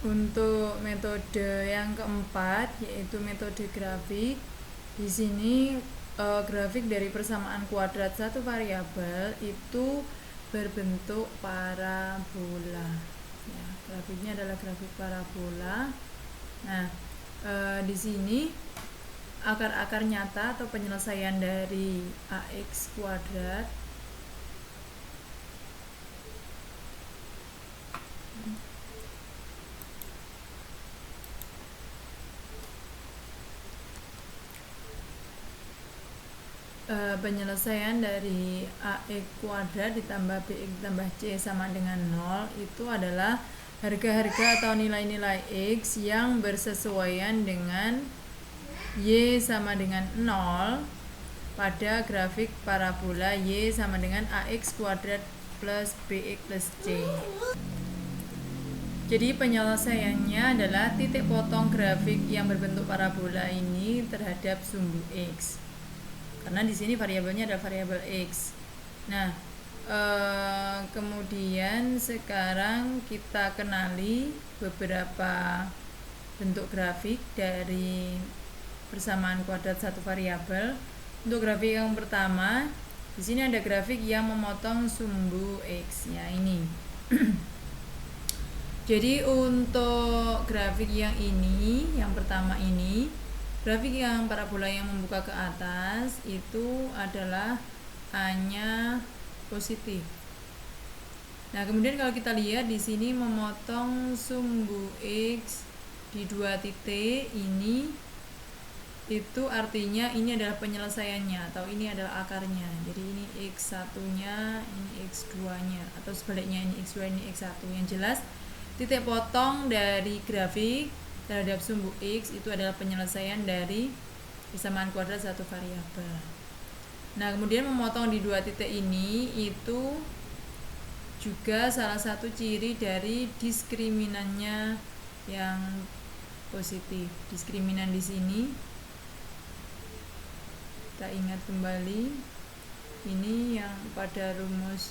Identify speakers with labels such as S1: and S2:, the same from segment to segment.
S1: Untuk metode yang keempat yaitu metode grafik. Di sini grafik dari persamaan kuadrat satu variabel itu berbentuk parabola. Ya, grafiknya adalah grafik parabola. Nah, di sini akar-akar nyata atau penyelesaian dari AX kuadrat penyelesaian dari AX kuadrat ditambah BX ditambah C sama dengan 0 itu adalah harga-harga atau nilai-nilai X yang bersesuaian dengan Y sama dengan 0 pada grafik parabola Y sama dengan AX kuadrat plus BX plus C. Jadi penyelesaiannya adalah titik potong grafik yang berbentuk parabola ini terhadap sumbu X. Karena di sini variabelnya adalah variabel X. Nah, kemudian sekarang kita kenali beberapa bentuk grafik dari persamaan kuadrat satu variabel. Untuk grafik yang pertama, di sini ada grafik yang memotong sumbu X. Ya, ini. Jadi untuk grafik yang ini, yang pertama ini, grafik yang parabola yang membuka ke atas itu adalah A-nya positif. Nah, kemudian kalau kita lihat di sini memotong sumbu X di 2 titik ini, itu artinya ini adalah penyelesaiannya atau ini adalah akarnya. Jadi ini X1-nya, ini X2-nya, atau sebaliknya ini X2, ini X1. Yang jelas titik potong dari grafik terhadap sumbu X itu adalah penyelesaian dari persamaan kuadrat satu variabel. Nah, kemudian memotong di 2 titik ini itu juga salah satu ciri dari diskriminannya yang positif. Diskriminan di sini kita ingat kembali, ini yang pada rumus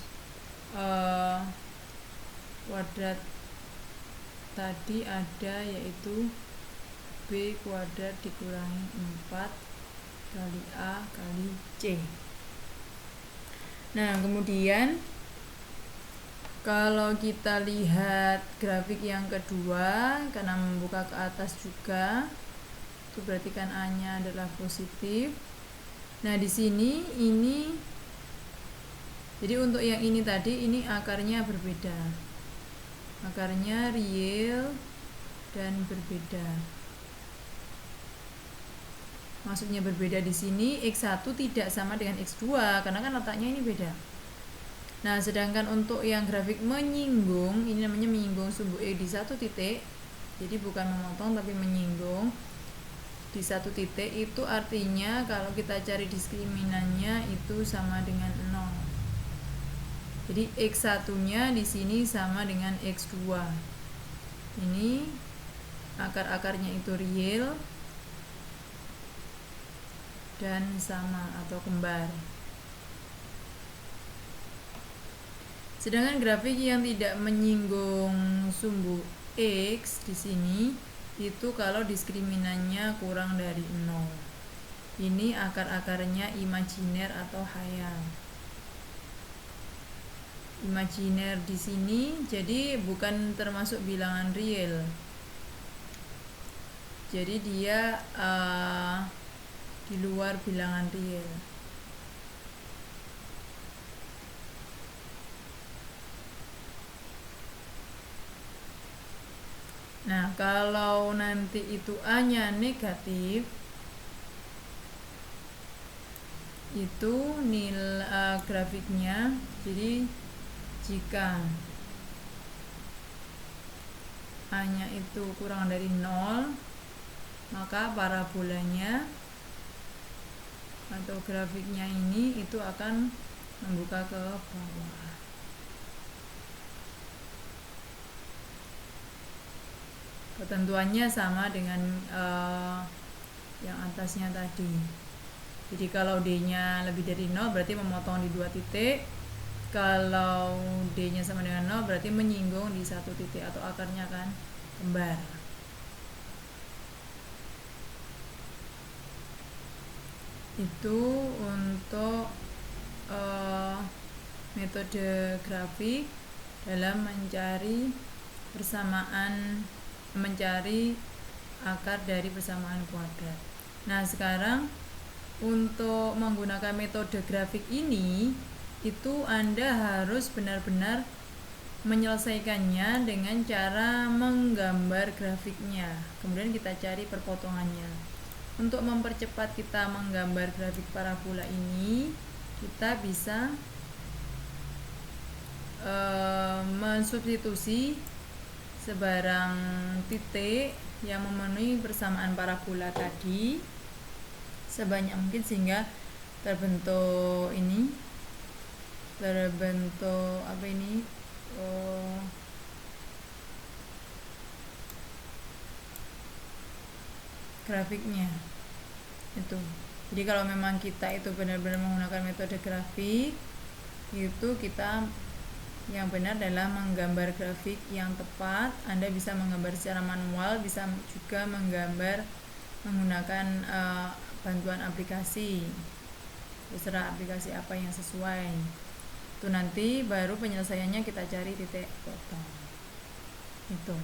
S1: kuadrat tadi ada, yaitu B kuadrat dikurangi 4 kali A kali C. Nah, kemudian kalau kita lihat grafik yang kedua, karena membuka ke atas juga, itu berarti kan A-nya adalah positif. Nah, di sini ini, jadi untuk yang ini tadi, ini akarnya berbeda. Akarnya real dan berbeda. Maksudnya berbeda di sini, X1 tidak sama dengan X2 karena kan letaknya ini beda. Nah, sedangkan untuk yang grafik menyinggung, ini namanya menyinggung sumbu X di 1 titik. Jadi bukan memotong tapi menyinggung di 1 titik, itu artinya kalau kita cari diskriminannya itu sama dengan 0. Jadi X1-nya di sini sama dengan X2. Ini akar-akarnya itu real dan sama atau kembar. Sedangkan grafik yang tidak menyinggung sumbu X di sini itu kalau diskriminannya kurang dari 0. Ini akar-akarnya imajiner atau khayal. Imajiner di sini jadi bukan termasuk bilangan real. Jadi dia di luar bilangan real. Nah, kalau nanti itu A-nya negatif, itu nilai grafiknya, jadi jika A-nya itu kurang dari 0, maka parabolanya atau grafiknya ini itu akan membuka ke bawah. Ketentuannya sama dengan yang atasnya tadi. Jadi kalau D-nya lebih dari 0 berarti memotong di 2 titik. Kalau D-nya sama dengan 0 berarti menyinggung di 1 titik atau akarnya kan kembar. Itu untuk metode grafik dalam mencari akar dari persamaan kuadrat. Nah, sekarang untuk menggunakan metode grafik ini, itu Anda harus benar-benar menyelesaikannya dengan cara menggambar grafiknya. Kemudian kita cari perpotongannya. Untuk mempercepat kita menggambar grafik parabola ini, kita bisa mensubstitusi sebarang titik yang memenuhi persamaan parabola tadi sebanyak mungkin sehingga terbentuk grafiknya itu. Jadi kalau memang kita itu benar-benar menggunakan metode grafik, itu kita yang benar adalah menggambar grafik yang tepat. Anda bisa menggambar secara manual, bisa juga menggambar menggunakan bantuan aplikasi, terserah aplikasi apa yang sesuai. Itu nanti baru penyelesaiannya kita cari titik potong itu.